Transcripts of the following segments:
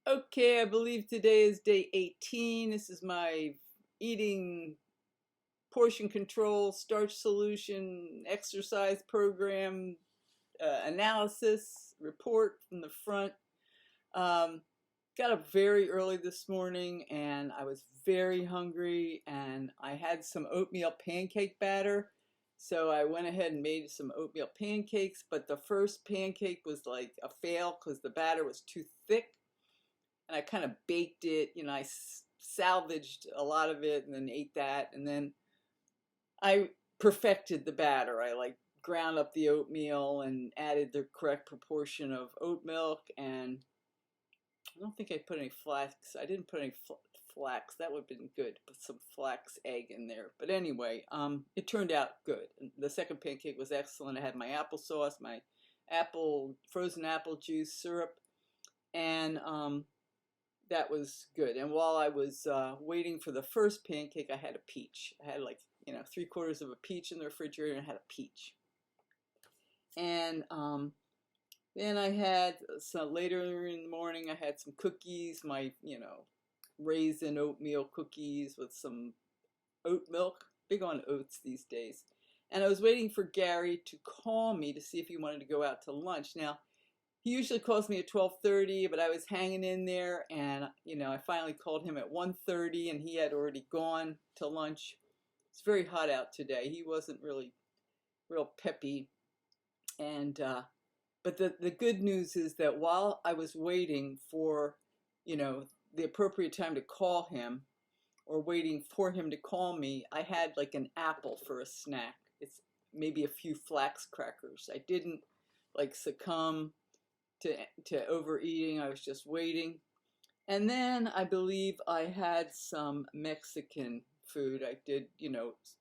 Okay, I believe today is day 18. This is my eating portion control, starch solution, exercise program, analysis report from the front. Um, Got up very early this morning and I was very hungry and I had some oatmeal pancake batter. So I went ahead and made some oatmeal pancakes, but the first pancake was like a fail because the batter was too thick. And I kind of baked it, I salvaged a lot of it and then ate that. And then I perfected the batter. I like ground up the oatmeal and added the correct proportion of oat milk. And I don't think I put any flax. I didn't put any flax. That would have been good. Put some flax egg in there. But anyway, it turned out good. And the second pancake was excellent. I had my applesauce, my frozen apple juice syrup, and that was good. And while I was waiting for the first pancake, I had a peach. I had like, 3/4 of a peach in the refrigerator and I had a peach. And then I had some later in the morning, I had some cookies, my, raisin oatmeal cookies with some oat milk. Big on oats these days. And I was waiting for Gary to call me to see if he wanted to go out to lunch. Now, he usually calls me at 12:30, but I was hanging in there and, I finally called him at 1:30 and he had already gone to lunch. It's very hot out today. He wasn't really real peppy. And, but the good news is that while I was waiting for, the appropriate time to call him or waiting for him to call me, I had like an apple for a snack. It's maybe a few flax crackers. I didn't like succumb to overeating. I was just waiting. And then I believe I had some Mexican food. I did,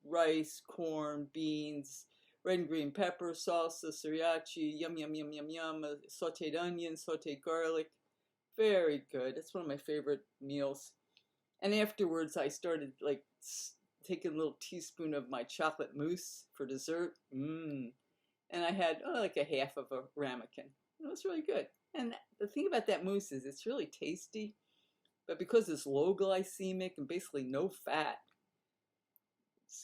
rice, corn, beans, red and green pepper, salsa, sriracha, yum, yum, yum, yum, yum, sauteed onions, sauteed garlic. Very good. It's one of my favorite meals. And afterwards, I started like taking a little teaspoon of my chocolate mousse for dessert. Mmm. And I had like a half of a ramekin. It was really good. And the thing about that mousse is it's really tasty, but because it's low glycemic and basically no fat,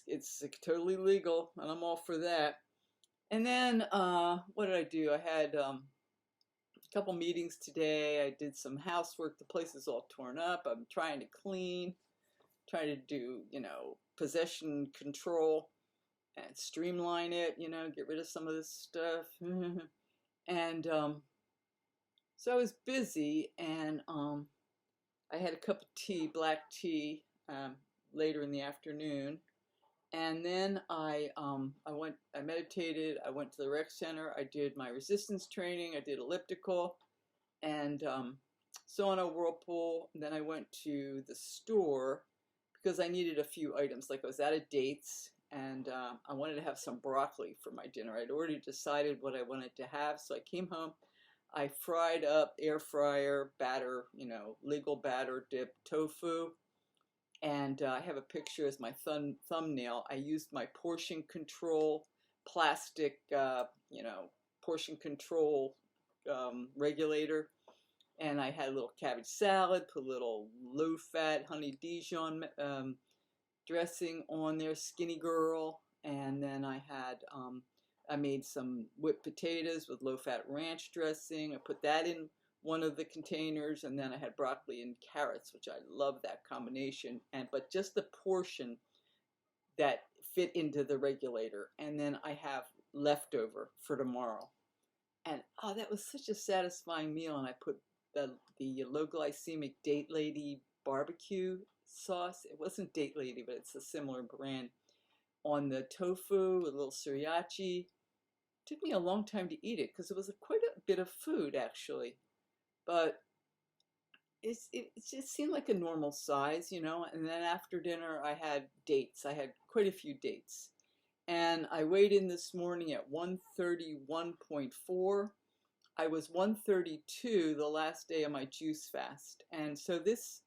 it's totally legal, and I'm all for that. And then what did I do? I had a couple meetings today. I did some housework. The place is all torn up. I'm trying to clean, trying to do, possession control and streamline it, get rid of some of this stuff. And so I was busy, and I had a cup of tea, black tea, later in the afternoon, and then I meditated. I went to the rec center. I did my resistance training. I did elliptical, and sauna a whirlpool. And then I went to the store because I needed a few items. Like I was out of dates, and I wanted to have some broccoli for my dinner. I'd already decided what I wanted to have, so I came home. I fried up air fryer batter, legal batter dip tofu. And I have a picture as my thumbnail. I used my portion control plastic, portion control regulator. And I had a little cabbage salad, put a little low-fat honey Dijon dressing on there, skinny girl. And then I made some whipped potatoes with low-fat ranch dressing. I put that in one of the containers, and then I had broccoli and carrots, which I love that combination, but just the portion that fit into the regulator. And then I have leftover for tomorrow. And that was such a satisfying meal. And I put the low glycemic Date Lady barbecue sauce. It wasn't Date Lady, but it's a similar brand, on the tofu, a little sriracha. It took me a long time to eat it because it was quite a bit of food, actually. But it just seemed like a normal size, And then after dinner, I had dates. I had quite a few dates. And I weighed in this morning at 131.4. I was 132 the last day of my juice fast. And so this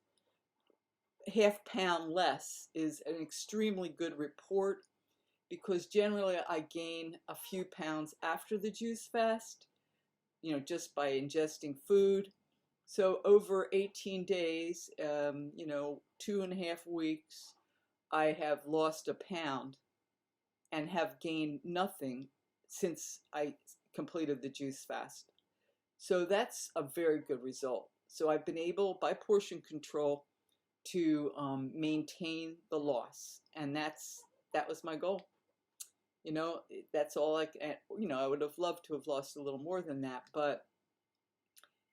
half pound less is an extremely good report because generally I gain a few pounds after the juice fast, just by ingesting food. So over 18 days, 2.5 weeks, I have lost a pound and have gained nothing since I completed the juice fast. So that's a very good result. So I've been able, by portion control, to maintain the loss, and that was my goal. That's all I would have loved to have lost a little more than that, but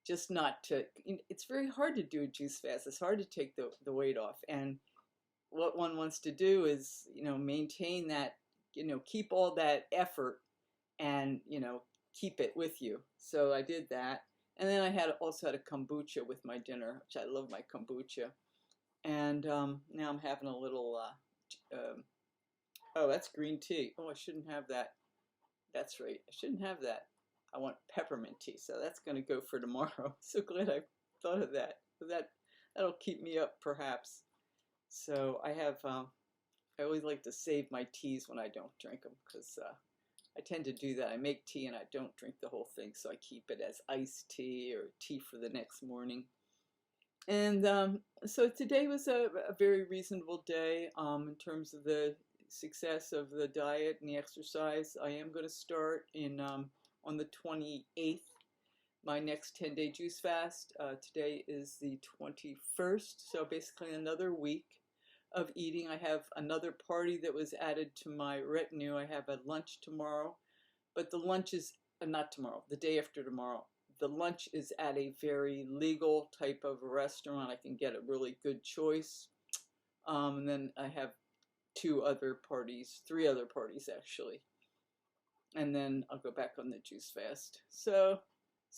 just not to. It's very hard to do a juice fast. It's hard to take the weight off, and what one wants to do is, maintain that, keep all that effort and, keep it with you. So I did that. And then I also had a kombucha with my dinner, which I love my kombucha. And now I'm having a little, oh, that's green tea. Oh, I shouldn't have that. That's right. I shouldn't have that. I want peppermint tea. So that's going to go for tomorrow. So glad I thought of that. That'll keep me up, perhaps. So I always like to save my teas when I don't drink them, because I tend to do that. I make tea and I don't drink the whole thing, so I keep it as iced tea or tea for the next morning. And so today was a very reasonable day in terms of the success of the diet and the exercise. I am going to start on the 28th, my next 10-day juice fast. Today is the 21st, so basically another week of eating. I have another party that was added to my retinue. I have a lunch tomorrow, but the lunch is not tomorrow, the day after tomorrow. The lunch is at a very legal type of restaurant. I can get a really good choice. And then I have three other parties actually. And then I'll go back on the juice fast. So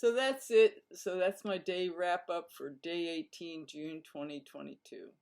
that's it. So that's my day wrap up for day 18, June 2022.